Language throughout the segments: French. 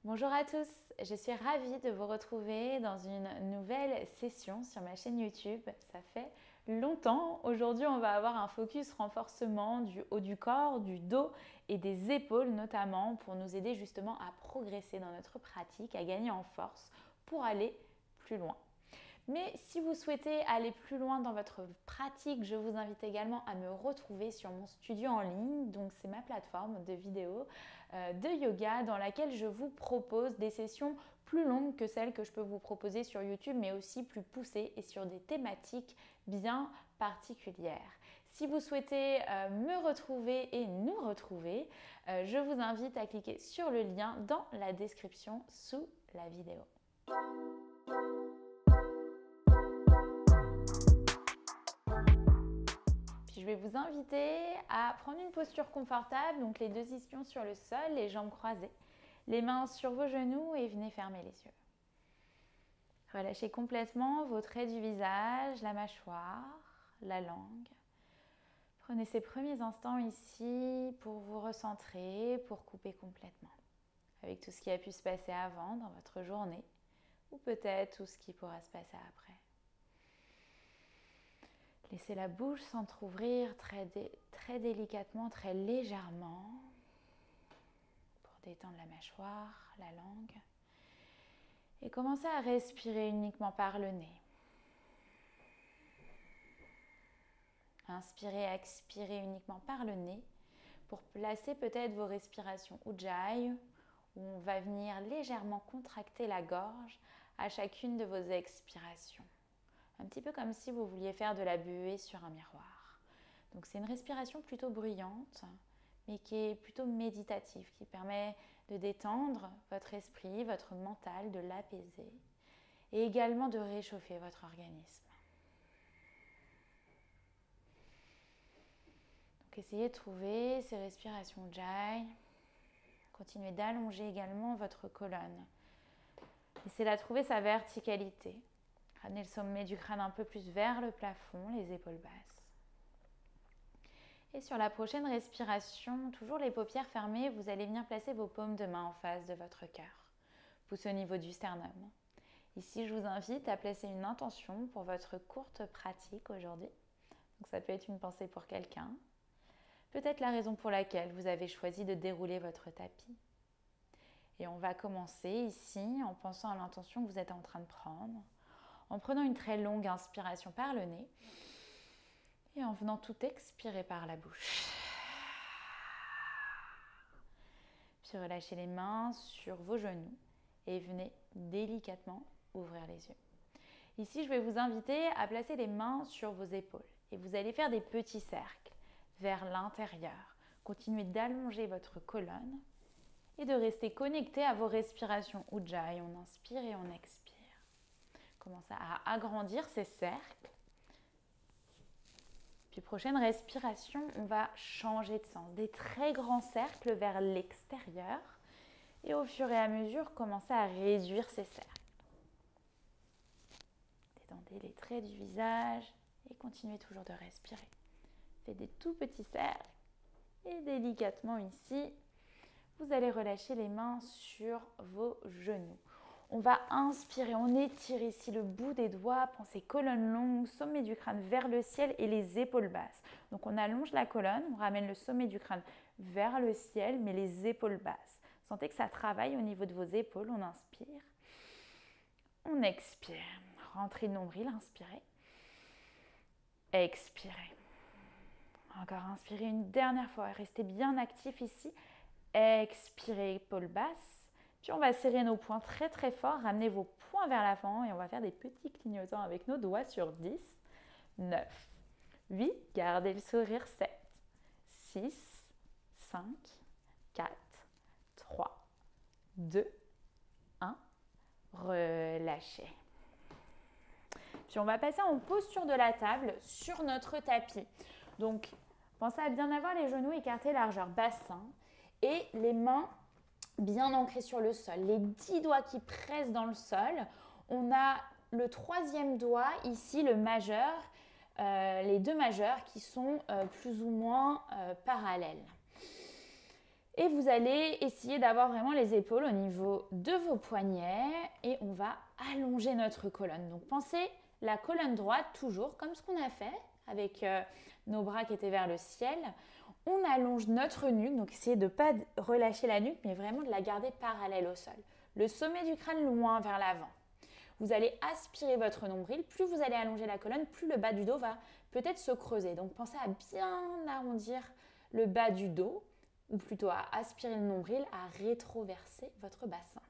Bonjour à tous, je suis ravie de vous retrouver dans une nouvelle session sur ma chaîne YouTube. Ça fait longtemps. Aujourd'hui, on va avoir un focus renforcement du haut du corps, du dos et des épaules notamment pour nous aider justement à progresser dans notre pratique, à gagner en force pour aller plus loin. Mais si vous souhaitez aller plus loin dans votre pratique, je vous invite également à me retrouver sur mon studio en ligne. Donc c'est ma plateforme de vidéos de yoga dans laquelle je vous propose des sessions plus longues que celles que je peux vous proposer sur YouTube, mais aussi plus poussées et sur des thématiques bien particulières. Si vous souhaitez me retrouver et nous retrouver, je vous invite à cliquer sur le lien dans la description sous la vidéo. Je vais vous inviter à prendre une posture confortable, donc les deux ischions sur le sol, les jambes croisées, les mains sur vos genoux et venez fermer les yeux. Relâchez complètement vos traits du visage, la mâchoire, la langue. Prenez ces premiers instants ici pour vous recentrer, pour couper complètement avec tout ce qui a pu se passer avant dans votre journée ou peut-être tout ce qui pourra se passer après. Laissez la bouche s'entrouvrir très délicatement, très légèrement pour détendre la mâchoire, la langue. Et commencez à respirer uniquement par le nez. Inspirez, expirez uniquement par le nez pour placer peut-être vos respirations Ujjayi où on va venir légèrement contracter la gorge à chacune de vos expirations. Un petit peu comme si vous vouliez faire de la buée sur un miroir. Donc c'est une respiration plutôt bruyante, mais qui est plutôt méditative, qui permet de détendre votre esprit, votre mental, de l'apaiser et également de réchauffer votre organisme. Donc essayez de trouver ces respirations Ujjayi. Continuez d'allonger également votre colonne. Essayez de trouver sa verticalité. Ramenez le sommet du crâne un peu plus vers le plafond, les épaules basses. Et sur la prochaine respiration, toujours les paupières fermées, vous allez venir placer vos paumes de main en face de votre cœur. Poussez au niveau du sternum. Ici, je vous invite à placer une intention pour votre courte pratique aujourd'hui. Donc ça peut être une pensée pour quelqu'un. Peut-être la raison pour laquelle vous avez choisi de dérouler votre tapis. Et on va commencer ici en pensant à l'intention que vous êtes en train de prendre. En prenant une très longue inspiration par le nez et en venant tout expirer par la bouche. Puis relâchez les mains sur vos genoux et venez délicatement ouvrir les yeux. Ici, je vais vous inviter à placer les mains sur vos épaules et vous allez faire des petits cercles vers l'intérieur. Continuez d'allonger votre colonne et de rester connecté à vos respirations Ujjayi. On inspire et on expire. Commencez à agrandir ces cercles. Puis prochaine respiration, on va changer de sens. Des très grands cercles vers l'extérieur. Et au fur et à mesure, commencez à réduire ces cercles. Détendez les traits du visage et continuez toujours de respirer. Faites des tout petits cercles. Et délicatement ici, vous allez relâcher les mains sur vos genoux. On va inspirer, on étire ici le bout des doigts, pensez colonne longue, sommet du crâne vers le ciel et les épaules basses. Donc on allonge la colonne, on ramène le sommet du crâne vers le ciel, mais les épaules basses. Sentez que ça travaille au niveau de vos épaules, on inspire, on expire. Rentrez le nombril, inspirez, expirez. Encore inspirez une dernière fois, restez bien actif ici, expirez, épaules basses. Puis on va serrer nos poings très très fort, ramenez vos poings vers l'avant et on va faire des petits clignotants avec nos doigts sur 10, 9, 8, gardez le sourire, 7, 6, 5, 4, 3, 2, 1, relâchez. Puis on va passer en posture de la table sur notre tapis. Donc pensez à bien avoir les genoux écartés largeur bassin et les mains bien ancré sur le sol. Les 10 doigts qui pressent dans le sol. On a le troisième doigt, ici le majeur, les deux majeurs qui sont plus ou moins parallèles. Et vous allez essayer d'avoir vraiment les épaules au niveau de vos poignets et on va allonger notre colonne. Donc pensez la colonne droite toujours comme ce qu'on a fait avec nos bras qui étaient vers le ciel. On allonge notre nuque, donc essayez de ne pas relâcher la nuque mais vraiment de la garder parallèle au sol. Le sommet du crâne loin vers l'avant. Vous allez aspirer votre nombril. Plus vous allez allonger la colonne, plus le bas du dos va peut-être se creuser. Donc pensez à bien arrondir le bas du dos, ou plutôt à aspirer le nombril, à rétroverser votre bassin.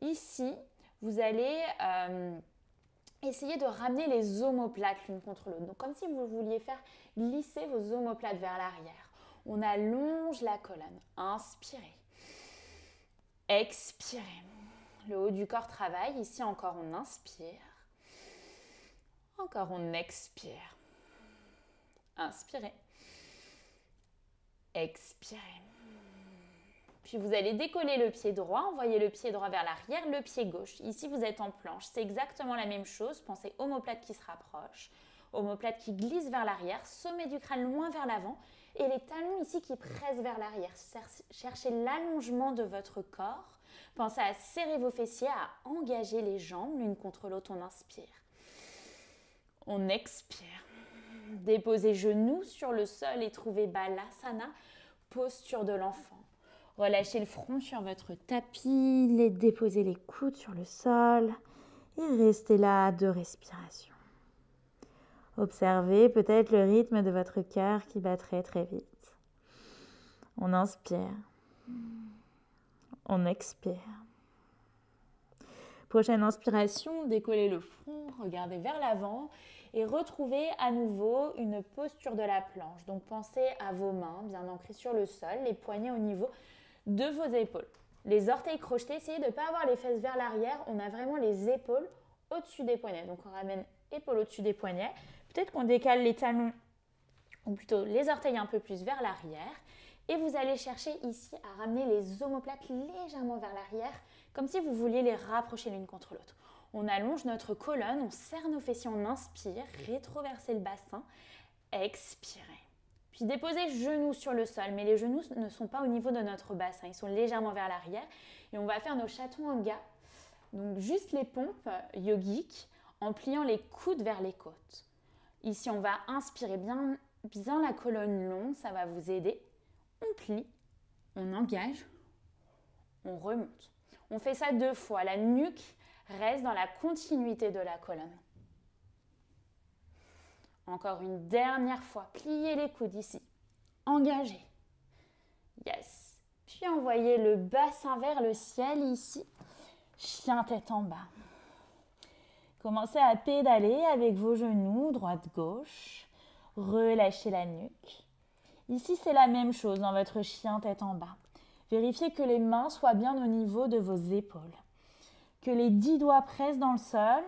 Ici, vous allez essayer de ramener les omoplates l'une contre l'autre. Donc comme si vous vouliez faire glisser vos omoplates vers l'arrière. On allonge la colonne. Inspirez. Expirez. Le haut du corps travaille. Ici encore, on inspire. Encore, on expire. Inspirez. Expirez. Puis vous allez décoller le pied droit, envoyer le pied droit vers l'arrière, le pied gauche. Ici, vous êtes en planche. C'est exactement la même chose. Pensez omoplate qui se rapproche, omoplate qui glisse vers l'arrière, sommet du crâne loin vers l'avant et les talons ici qui pressent vers l'arrière. Cherchez l'allongement de votre corps. Pensez à serrer vos fessiers, à engager les jambes l'une contre l'autre. On inspire. On expire. Déposez genoux sur le sol et trouvez Balasana, posture de l'enfant. Relâchez le front sur votre tapis, déposez les coudes sur le sol et restez là 2 respirations. Observez peut-être le rythme de votre cœur qui bat très très vite. On inspire. On expire. Prochaine inspiration, décollez le front, regardez vers l'avant et retrouvez à nouveau une posture de la planche. Donc pensez à vos mains bien ancrées sur le sol, les poignets au niveau de vos épaules. Les orteils crochetés, essayez de ne pas avoir les fesses vers l'arrière. On a vraiment les épaules au-dessus des poignets. Donc on ramène épaules au-dessus des poignets. Peut-être qu'on décale les talons, ou plutôt les orteils un peu plus vers l'arrière. Et vous allez chercher ici à ramener les omoplates légèrement vers l'arrière, comme si vous vouliez les rapprocher l'une contre l'autre. On allonge notre colonne, on serre nos fessiers, on inspire, rétroversez le bassin, expirez. Puis déposez genoux sur le sol, mais les genoux ne sont pas au niveau de notre bassin, ils sont légèrement vers l'arrière. Et on va faire nos chaturanga, donc juste les pompes yogiques, en pliant les coudes vers les côtes. Ici, on va inspirer bien la colonne longue, ça va vous aider. On plie, on engage, on remonte. On fait ça 2 fois. La nuque reste dans la continuité de la colonne. Encore une dernière fois. Pliez les coudes ici. Engagez. Yes. Puis envoyez le bassin vers le ciel ici. Chien tête en bas. Commencez à pédaler avec vos genoux, droite-gauche. Relâchez la nuque. Ici, c'est la même chose dans votre chien tête en bas. Vérifiez que les mains soient bien au niveau de vos épaules. Que les 10 doigts pressent dans le sol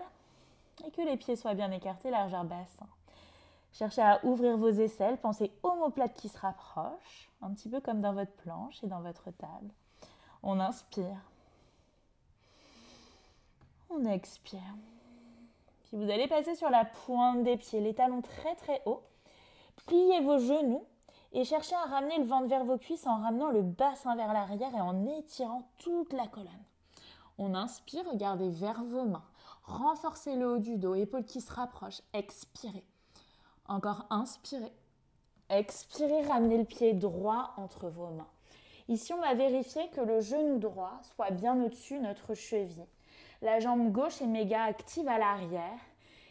et que les pieds soient bien écartés, largeur bassin. Cherchez à ouvrir vos aisselles. Pensez omoplate qui se rapproche, un petit peu comme dans votre planche et dans votre table. On inspire. On expire. Puis vous allez passer sur la pointe des pieds, les talons très très hauts. Pliez vos genoux. Et cherchez à ramener le ventre vers vos cuisses en ramenant le bassin vers l'arrière et en étirant toute la colonne. On inspire, regardez vers vos mains. Renforcez le haut du dos, épaules qui se rapprochent. Expirez. Encore inspirez. Expirez, ramenez le pied droit entre vos mains. Ici, on va vérifier que le genou droit soit bien au-dessus de notre cheville. La jambe gauche est méga active à l'arrière.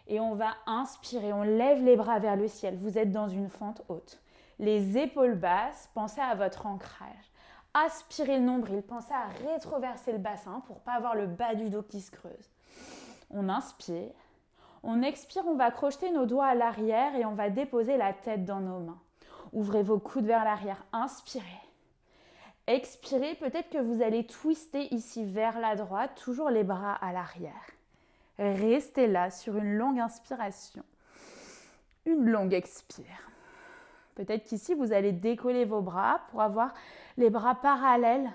Et on va inspirer, on lève les bras vers le ciel. Vous êtes dans une fente haute. Les épaules basses, pensez à votre ancrage. Aspirez le nombril, pensez à rétroverser le bassin pour ne pas avoir le bas du dos qui se creuse. On inspire. On expire, on va crocheter nos doigts à l'arrière et on va déposer la tête dans nos mains. Ouvrez vos coudes vers l'arrière, inspirez. Expirez, peut-être que vous allez twister ici vers la droite, toujours les bras à l'arrière. Restez là sur une longue inspiration, une longue expire. Peut-être qu'ici, vous allez décoller vos bras pour avoir les bras parallèles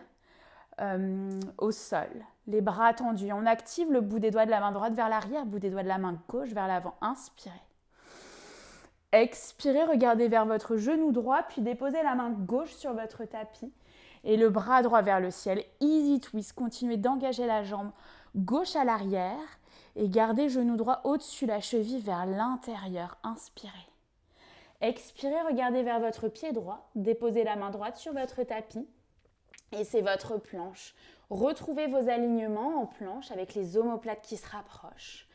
au sol, les bras tendus. On active le bout des doigts de la main droite vers l'arrière, bout des doigts de la main gauche vers l'avant. Inspirez. Expirez, regardez vers votre genou droit, puis déposez la main gauche sur votre tapis Et le bras droit vers le ciel, easy twist. Continuez d'engager la jambe gauche à l'arrière et gardez genou droit au-dessus la cheville vers l'intérieur. Inspirez. Expirez, regardez vers votre pied droit. Déposez la main droite sur votre tapis et c'est votre planche. Retrouvez vos alignements en planche avec les omoplates qui se rapprochent,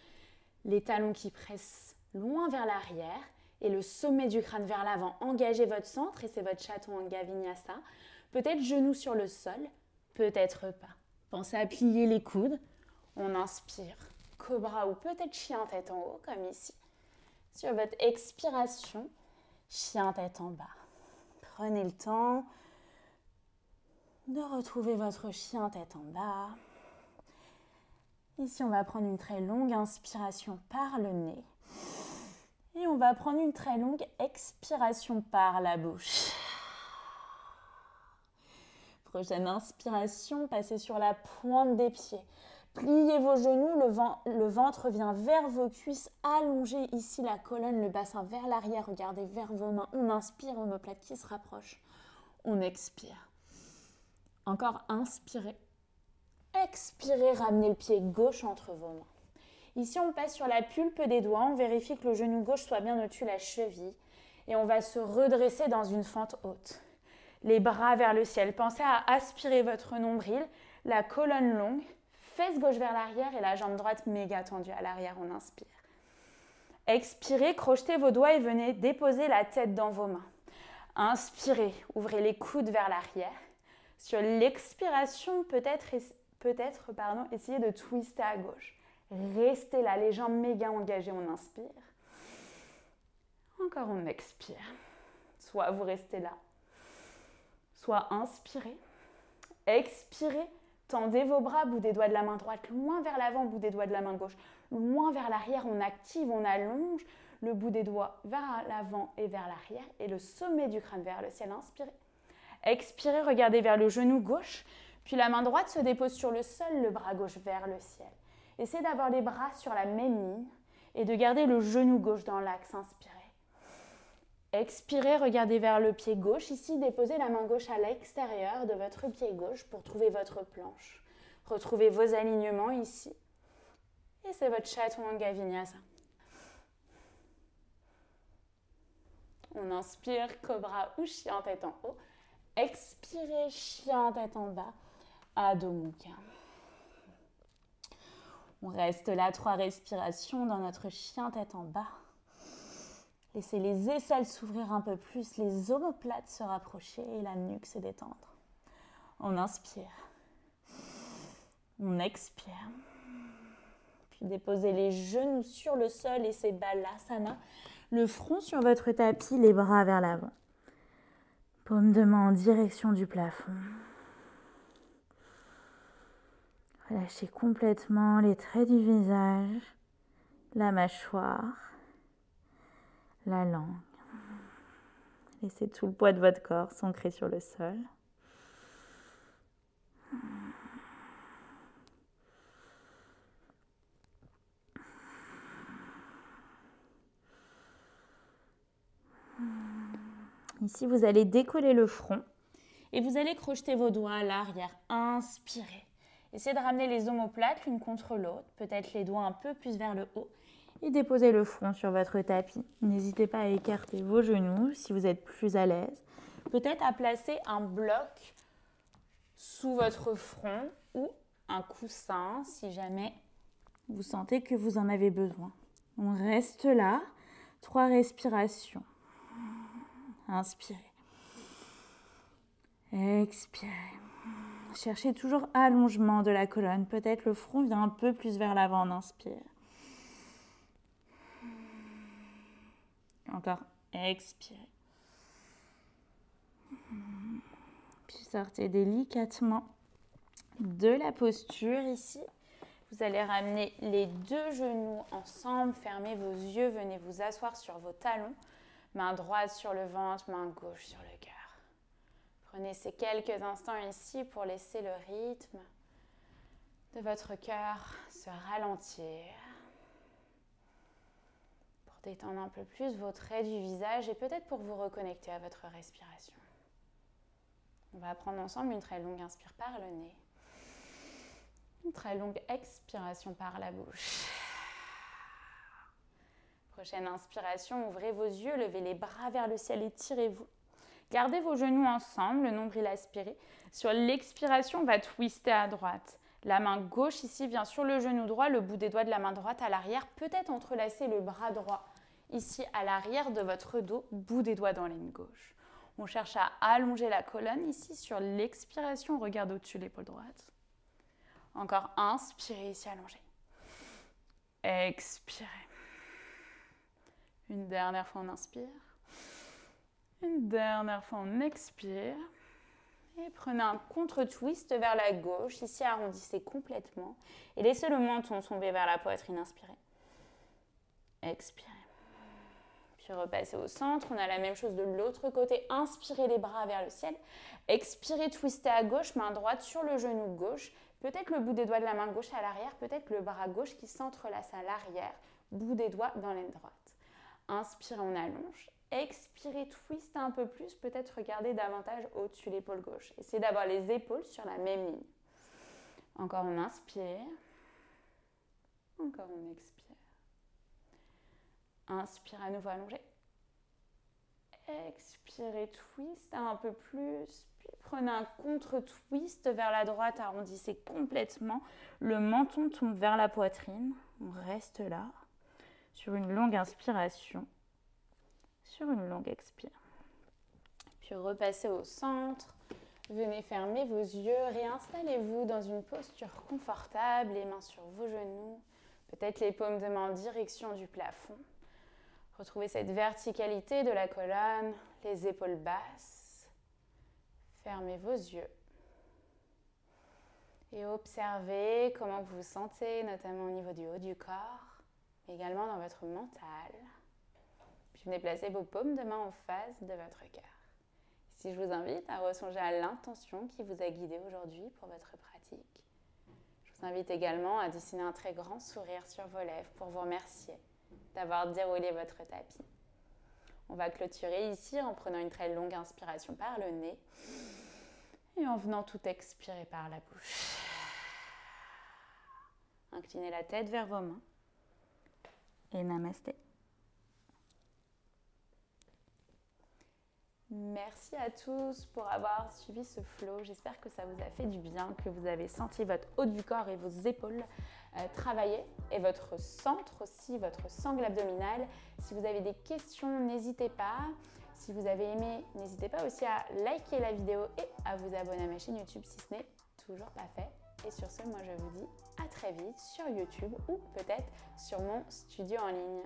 les talons qui pressent loin vers l'arrière et le sommet du crâne vers l'avant. Engagez votre centre et c'est votre Chaturanga Vinyasa. Peut-être genoux sur le sol, peut-être pas. Pensez à plier les coudes. On inspire, cobra ou peut-être chien tête en haut, comme ici. Sur votre expiration, chien tête en bas. Prenez le temps de retrouver votre chien tête en bas. Ici, on va prendre une très longue inspiration par le nez. Et on va prendre une très longue expiration par la bouche. Prochaine inspiration, passez sur la pointe des pieds. Pliez vos genoux, le ventre vient vers vos cuisses. Allongez ici la colonne, le bassin vers l'arrière. Regardez vers vos mains. On inspire, omoplate qui se rapproche. On expire. Encore inspirez. Expirez, ramenez le pied gauche entre vos mains. Ici, on passe sur la pulpe des doigts. On vérifie que le genou gauche soit bien au-dessus de la cheville. Et on va se redresser dans une fente haute. Les bras vers le ciel. Pensez à aspirer votre nombril, la colonne longue, fesse gauche vers l'arrière et la jambe droite méga tendue à l'arrière. On inspire. Expirez, crochetez vos doigts et venez déposer la tête dans vos mains. Inspirez, ouvrez les coudes vers l'arrière. Sur l'expiration, peut-être essayez de twister à gauche. Restez là, les jambes méga engagées, on inspire. Encore on expire. Soit vous restez là, soit inspirez. Expirez, tendez vos bras, bout des doigts de la main droite, loin vers l'avant, bout des doigts de la main gauche. Loin vers l'arrière, on active, on allonge le bout des doigts vers l'avant et vers l'arrière. Et le sommet du crâne vers le ciel, inspirez. Expirez, regardez vers le genou gauche, puis la main droite se dépose sur le sol, le bras gauche vers le ciel. Essayez d'avoir les bras sur la même ligne et de garder le genou gauche dans l'axe. Inspirez. Expirez, regardez vers le pied gauche. Ici, déposez la main gauche à l'extérieur de votre pied gauche pour trouver votre planche. Retrouvez vos alignements ici. Et c'est votre Chaturanga Vinyasa. On inspire, cobra ou chien tête en haut. Expirez, chien tête en bas, Adho Mukha. On reste là, 3 respirations dans notre chien tête en bas. Laissez les aisselles s'ouvrir un peu plus, les omoplates se rapprocher et la nuque se détendre. On inspire. On expire. Puis déposez les genoux sur le sol et c'est Balasana. Le front sur votre tapis, les bras vers l'avant. Paume de main en direction du plafond. Relâchez complètement les traits du visage, la mâchoire, la langue. Laissez tout le poids de votre corps s'ancrer sur le sol. Ici, vous allez décoller le front et vous allez crocheter vos doigts à l'arrière. Inspirez. Essayez de ramener les omoplates l'une contre l'autre, peut-être les doigts un peu plus vers le haut et déposez le front sur votre tapis. N'hésitez pas à écarter vos genoux si vous êtes plus à l'aise. Peut-être à placer un bloc sous votre front ou un coussin si jamais vous sentez que vous en avez besoin. On reste là, 3 respirations. Inspirez. Expirez. Cherchez toujours allongement de la colonne. Peut-être le front vient un peu plus vers l'avant. On inspire. Encore. Expirez. Puis sortez délicatement de la posture ici. Vous allez ramener les 2 genoux ensemble. Fermez vos yeux. Venez vous asseoir sur vos talons. Main droite sur le ventre, main gauche sur le cœur. Prenez ces quelques instants ici pour laisser le rythme de votre cœur se ralentir. Pour détendre un peu plus vos traits du visage et peut-être pour vous reconnecter à votre respiration. On va prendre ensemble une très longue inspire par le nez. Une très longue expiration par la bouche. Prochaine inspiration, ouvrez vos yeux, levez les bras vers le ciel, étirez-vous. Gardez vos genoux ensemble, le nombril aspiré. Sur l'expiration, on va twister à droite. La main gauche ici vient sur le genou droit, le bout des doigts de la main droite à l'arrière. Peut-être entrelacer le bras droit ici à l'arrière de votre dos, bout des doigts dans l'aine gauche. On cherche à allonger la colonne ici. Sur l'expiration, on regarde au-dessus de l'épaule droite. Encore inspirez ici, allongez. Expirez. Une dernière fois, on inspire. Une dernière fois, on expire. Et prenez un contre-twist vers la gauche. Ici, arrondissez complètement. Et laissez le menton tomber vers la poitrine. Inspirez. Expirez. Puis repassez au centre. On a la même chose de l'autre côté. Inspirez les bras vers le ciel. Expirez, twistez à gauche, main droite sur le genou gauche. Peut-être le bout des doigts de la main gauche à l'arrière. Peut-être le bras gauche qui s'entrelace à l'arrière. Bout des doigts dans l'aine droite. Inspirez, on allonge. Expirez, twist un peu plus. Peut-être regardez davantage au-dessus de l'épaule gauche. Essayez d'avoir les épaules sur la même ligne. Encore, on inspire. Encore, on expire. Inspire à nouveau, allongez. Expirez, twist un peu plus. Puis prenez un contre-twist vers la droite. Arrondissez complètement. Le menton tombe vers la poitrine. On reste là. Sur une longue inspiration, sur une longue expire. Puis repassez au centre, venez fermer vos yeux, réinstallez-vous dans une posture confortable, les mains sur vos genoux, peut-être les paumes de main en direction du plafond. Retrouvez cette verticalité de la colonne, les épaules basses. Fermez vos yeux. Et observez comment vous vous sentez, notamment au niveau du haut du corps. Également dans votre mental. Puis venez placer vos paumes de main en face de votre cœur. Ici, je vous invite à ressonger à l'intention qui vous a guidé aujourd'hui pour votre pratique. Je vous invite également à dessiner un très grand sourire sur vos lèvres pour vous remercier d'avoir déroulé votre tapis. On va clôturer ici en prenant une très longue inspiration par le nez et en venant tout expirer par la bouche. Inclinez la tête vers vos mains. Et namasté. Merci à tous pour avoir suivi ce flow. J'espère que ça vous a fait du bien, que vous avez senti votre haut du corps et vos épaules travailler et votre centre aussi, votre sangle abdominale. Si vous avez des questions, n'hésitez pas. Si vous avez aimé, n'hésitez pas aussi à liker la vidéo et à vous abonner à ma chaîne YouTube si ce n'est toujours pas fait. Et sur ce, moi je vous dis à très vite sur YouTube ou peut-être sur mon studio en ligne.